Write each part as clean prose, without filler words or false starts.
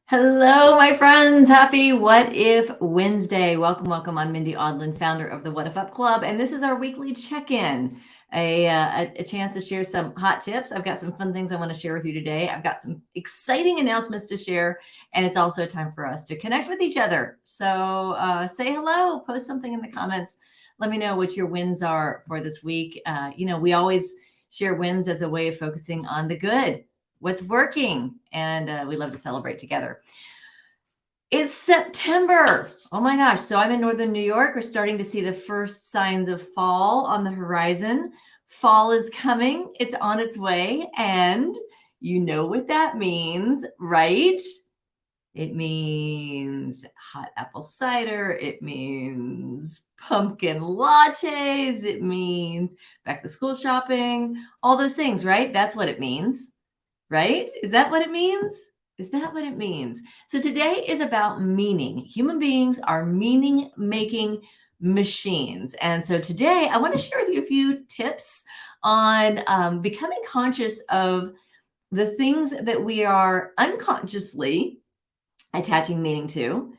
Hello, my friends. Happy What If Wednesday. Welcome. I'm Mendhi Audlin, founder of the What If Up Club, and this is our weekly check-in, a chance to share some hot tips. I've got some fun things I want to share with you today. I've got some exciting announcements to share, and it's also time for us to connect with each other. So say hello, post something in the comments. Let me know what your wins are for this week. We always share wins as a way of focusing on the good, what's working, and we love to celebrate together. It's September. Oh my gosh. So I'm in northern New York. We're starting to see the first signs of fall on the horizon. Fall is coming. It's on its way. And you know what that means, right? It means hot apple cider. It means pumpkin lattes. It means back to school shopping, all those things, right? That's what it means. Right? Is that what it means? Is that what it means? So today is about meaning. Human beings are meaning-making machines. And so today I want to share with you a few tips on becoming conscious of the things that we are unconsciously attaching meaning to,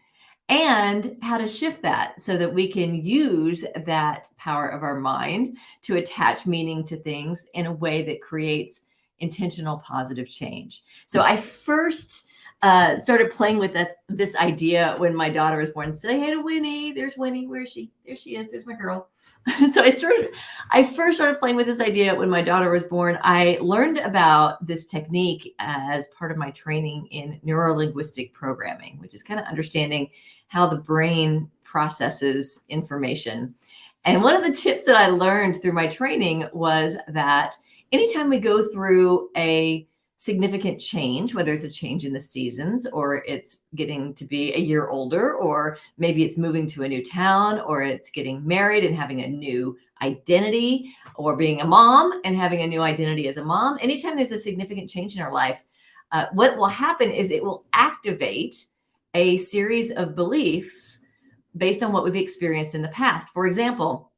and how to shift that so that we can use that power of our mind to attach meaning to things in a way that creates intentional positive change. So I first started playing with this idea when my daughter was born. Say hey to Winnie. There's Winnie. Where is she? There she is. There's my girl. So I first started playing with this idea when my daughter was born. I learned about this technique as part of my training in neuro-linguistic programming, which is kind of understanding how the brain processes information. And one of the tips that I learned through my training was that anytime we go through a significant change, whether it's a change in the seasons or it's getting to be a year older, or maybe it's moving to a new town, or it's getting married and having a new identity, or being a mom and having a new identity as a mom, anytime there's a significant change in our life, what will happen is it will activate a series of beliefs based on what we've experienced in the past. For example,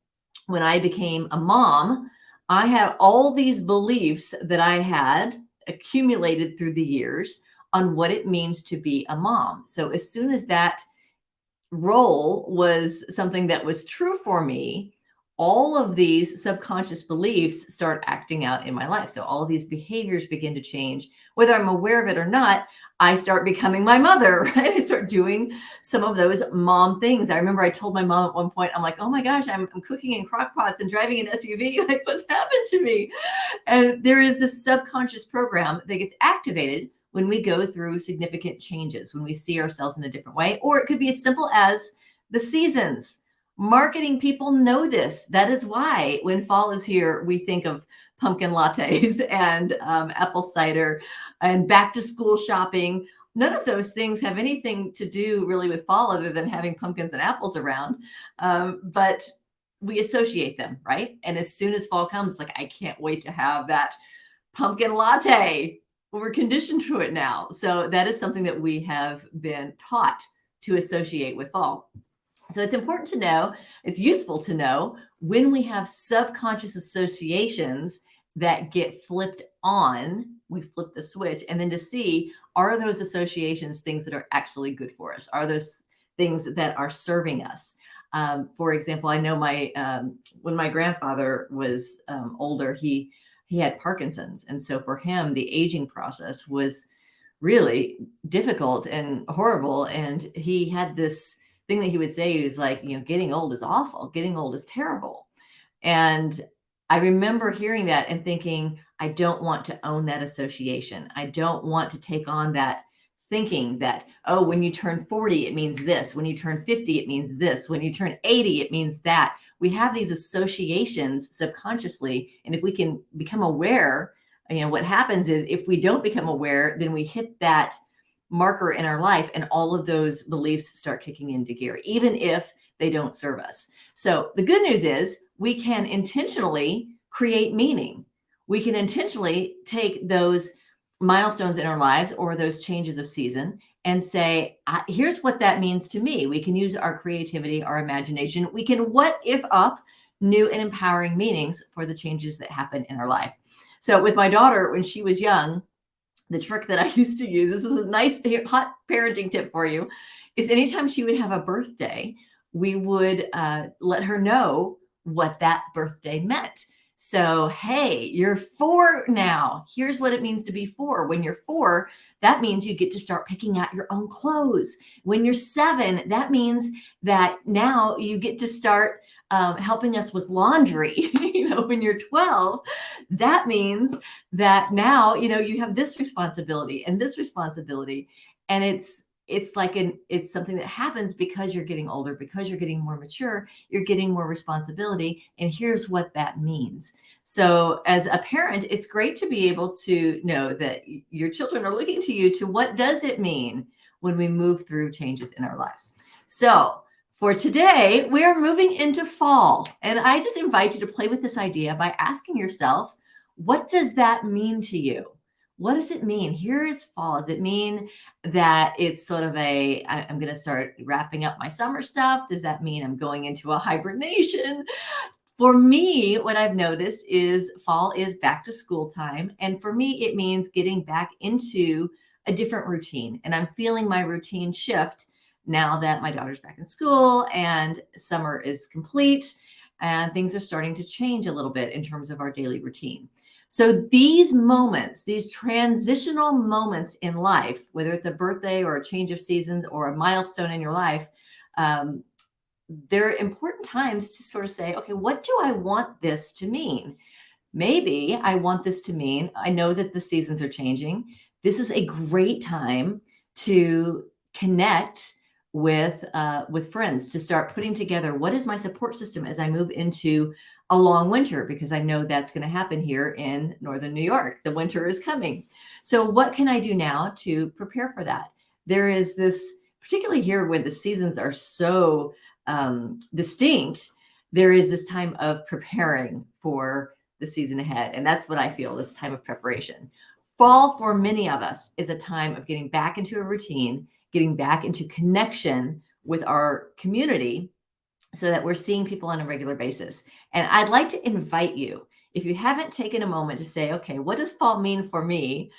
when I became a mom, I had all these beliefs that I had accumulated through the years on what it means to be a mom. So as soon as that role was something that was true for me, all of these subconscious beliefs start acting out in my life. So all of these behaviors begin to change. Whether I'm aware of it or not, I start becoming my mother, right? I start doing some of those mom things. I remember I told my mom at one point, I'm like, oh my gosh, I'm cooking in crock pots and driving an SUV. Like, what's happened to me? And there is this subconscious program that gets activated when we go through significant changes, when we see ourselves in a different way. Or it could be as simple as the seasons. Marketing people know this. That is why when fall is here, we think of pumpkin lattes and apple cider and back to school shopping. None of those things have anything to do really with fall other than having pumpkins and apples around. But we associate them, right? And as soon as fall comes, it's like, I can't wait to have that pumpkin latte. We're conditioned to it now. So that is something that we have been taught to associate with fall. So it's important to know, it's useful to know when we have subconscious associations that get flipped on, we flip the switch, and then to see, are those associations things that are actually good for us? Are those things that are serving us? For example, I know when my grandfather was older, he had Parkinson's. And so for him, the aging process was really difficult and horrible. And he had this thing that he would say, he was like, getting old is awful. Getting old is terrible. And I remember hearing that and thinking, I don't want to own that association. I don't want to take on that thinking that, oh, when you turn 40, it means this. When you turn 50, it means this. When you turn 80, it means that. We have these associations subconsciously. And if we can become aware, what happens is if we don't become aware, then we hit that marker in our life and all of those beliefs start kicking into gear, even if they don't serve us. So the good news is we can intentionally create meaning. We can intentionally take those milestones in our lives or those changes of season and say, here's what that means to me. We can use our creativity, our imagination. We can what if up new and empowering meanings for the changes that happen in our life. So with my daughter, when she was young, the trick that I used to use, this is a nice hot parenting tip for you, is anytime she would have a birthday, we would let her know what that birthday meant. So, hey, you're 4 now. Here's what it means to be 4. When you're 4, that means you get to start picking out your own clothes. When you're 7, that means that now you get to start helping us with laundry. When you're 12, that means that now you have this responsibility and this responsibility, and it's something that happens because you're getting older, because you're getting more mature, you're getting more responsibility, and here's what that means. So as a parent, it's great to be able to know that your children are looking to you to what does it mean when we move through changes in our lives. So for today, we are moving into fall, and I just invite you to play with this idea by asking yourself, what does that mean to you? What does it mean? Here is fall. Does it mean that it's sort of I'm going to start wrapping up my summer stuff? Does that mean I'm going into a hibernation? For me, what I've noticed is fall is back to school time. And for me, it means getting back into a different routine. And I'm feeling my routine shift now that my daughter's back in school and summer is complete and things are starting to change a little bit in terms of our daily routine. So these moments, these transitional moments in life, whether it's a birthday or a change of seasons or a milestone in your life, they're important times to sort of say, okay, what do I want this to mean? Maybe I want this to mean, I know that the seasons are changing. This is a great time to connect with friends, to start putting together what is my support system as I move into a long winter, because I know that's going to happen here in Northern New York. The winter is coming. So what can I do now to prepare for that? There is this, particularly here when the seasons are so distinct, there is this time of preparing for the season ahead. And that's what I feel, this time of preparation. Fall for many of us is a time of getting back into a routine, getting back into connection with our community so that we're seeing people on a regular basis. And I'd like to invite you, if you haven't taken a moment to say, okay, what does fall mean for me,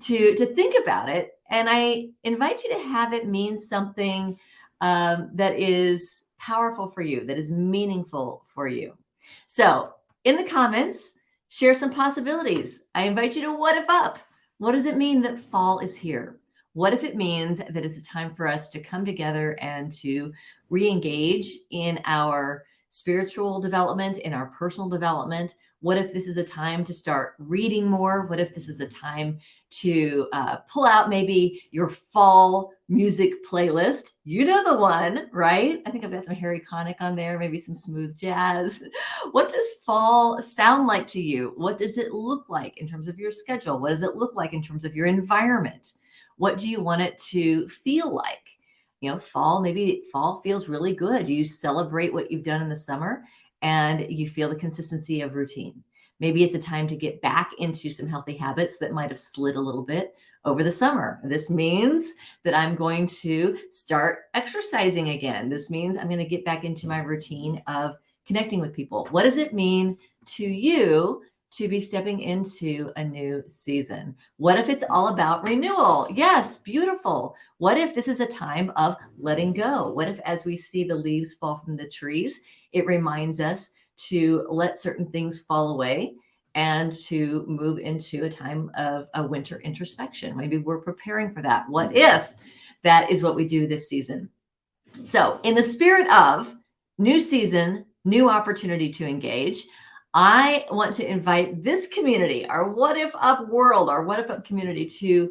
to think about it. And I invite you to have it mean something that is powerful for you, that is meaningful for you. So in the comments, share some possibilities. I invite you to what if up. What does it mean that fall is here? What if it means that it's a time for us to come together and to re-engage in our spiritual development, in our personal development? What if this is a time to start reading more? What if this is a time to pull out maybe your fall music playlist? You know the one, right? I think I've got some Harry Connick on there, maybe some smooth jazz. What does fall sound like to you? What does it look like in terms of your schedule? What does it look like in terms of your environment? What do you want it to feel like? Fall, maybe fall feels really good. You celebrate what you've done in the summer and you feel the consistency of routine. Maybe it's a time to get back into some healthy habits that might have slid a little bit over the summer. This means that I'm going to start exercising again. This means I'm going to get back into my routine of connecting with people. What does it mean to you to be stepping into a new season? What if it's all about renewal? Yes, beautiful. What if this is a time of letting go? What if, as we see the leaves fall from the trees, it reminds us to let certain things fall away and to move into a time of a winter introspection? Maybe we're preparing for that. What if that is what we do this season? So, in the spirit of new season, new opportunity to engage, I want to invite this community, our What If Up world, our What If Up community, to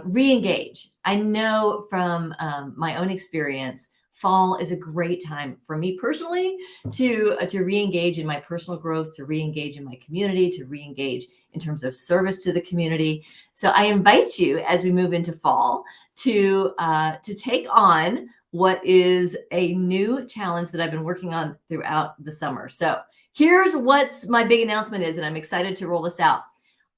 re-engage. I know from my own experience, fall is a great time for me personally to re-engage in my personal growth, to re-engage in my community, to re-engage in terms of service to the community. So I invite you, as we move into fall, to take on what is a new challenge that I've been working on throughout the summer. So here's what's my big announcement is, and I'm excited to roll this out.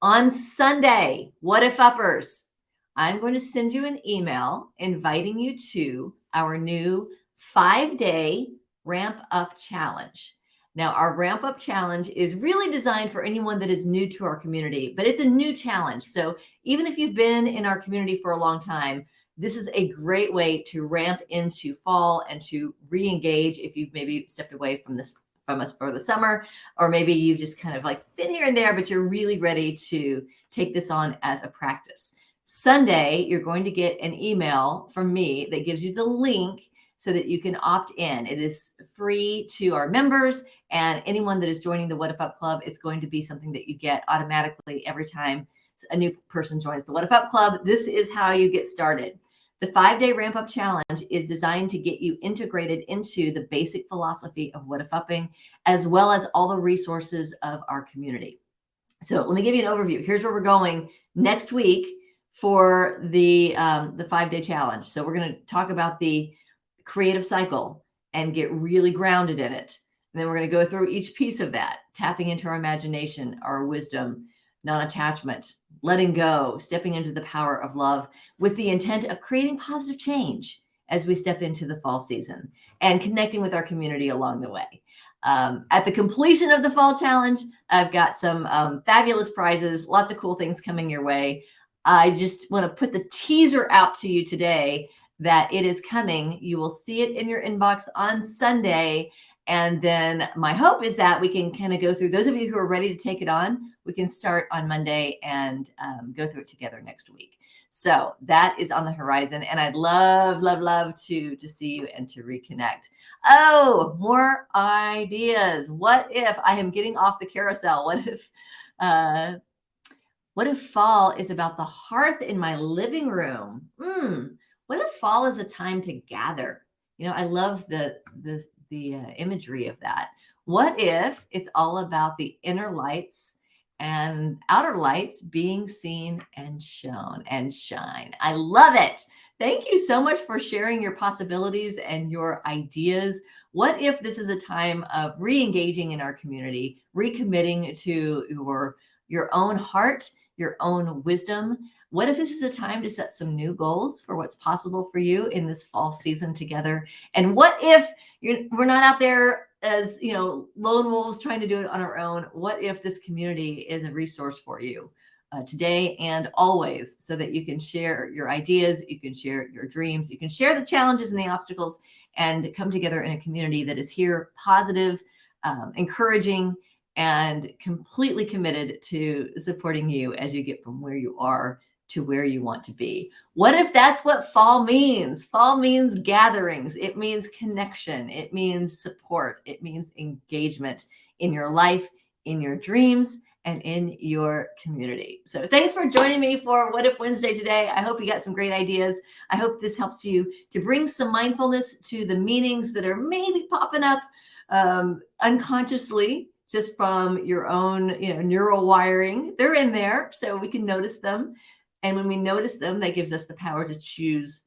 On Sunday, What If Uppers, I'm going to send you an email inviting you to our new 5-day ramp up challenge. Now, our ramp up challenge is really designed for anyone that is new to our community, but it's a new challenge. So even if you've been in our community for a long time, this is a great way to ramp into fall and to re-engage if you've maybe stepped away from us for the summer, or maybe you've just kind of like been here and there, but you're really ready to take this on as a practice. Sunday, you're going to get an email from me that gives you the link so that you can opt in. It is free to our members, and anyone that is joining the What If Up Club, it's going to be something that you get automatically every time a new person joins the What If Up Club. This is how you get started. The 5-day ramp up challenge is designed to get you integrated into the basic philosophy of What If Upping, as well as all the resources of our community. So let me give you an overview. Here's where we're going next week for the 5-day challenge. So we're going to talk about the creative cycle and get really grounded in it. And then we're going to go through each piece of that, tapping into our imagination, our wisdom, non-attachment, letting go, stepping into the power of love with the intent of creating positive change as we step into the fall season and connecting with our community along the way. At the completion of the fall challenge, I've got some fabulous prizes, lots of cool things coming your way. I just want to put the teaser out to you today that it is coming. You will see it in your inbox on Sunday. And then my hope is that we can kind of go through, those of you who are ready to take it on, we can start on Monday and go through it together next week. So that is on the horizon. And I'd love, love, love to see you and to reconnect. Oh, more ideas. What if I am getting off the carousel? What if fall is about the hearth in my living room? What if fall is a time to gather? You know, I love the imagery of that. What if it's all about the inner lights and outer lights being seen and shown and shine? I love it. Thank you so much for sharing your possibilities and your ideas. What if this is a time of re-engaging in our community, recommitting to your own heart, your own wisdom? What if this is a time to set some new goals for what's possible for you in this fall season together? And what if we're not out there as, lone wolves trying to do it on our own? What if this community is a resource for you today and always, so that you can share your ideas, you can share your dreams, you can share the challenges and the obstacles, and come together in a community that is here, positive, encouraging, and completely committed to supporting you as you get from where you are to where you want to be. What if that's what fall means? Fall means gatherings. It means connection. It means support. It means engagement in your life, in your dreams, and in your community. So thanks for joining me for What If Wednesday today. I hope you got some great ideas. I hope this helps you to bring some mindfulness to the meanings that are maybe popping up unconsciously, just from your own, neural wiring. They're in there, so we can notice them. And when we notice them, that gives us the power to choose,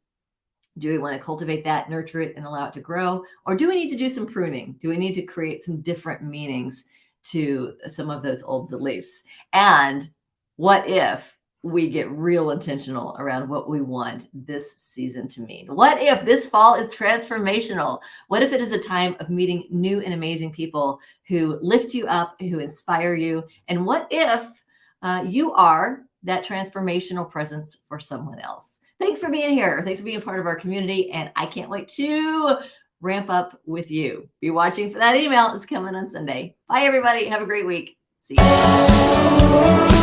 do we want to cultivate that, nurture it, and allow it to grow? Or do we need to do some pruning? Do we need to create some different meanings to some of those old beliefs? And what if we get real intentional around what we want this season to mean? What if this fall is transformational? What if it is a time of meeting new and amazing people who lift you up, who inspire you? And what if you are that transformational presence for someone else? Thanks for being here. Thanks for being part of our community. And I can't wait to ramp up with you. Be watching for that email. It's coming on Sunday. Bye, everybody. Have a great week. See you.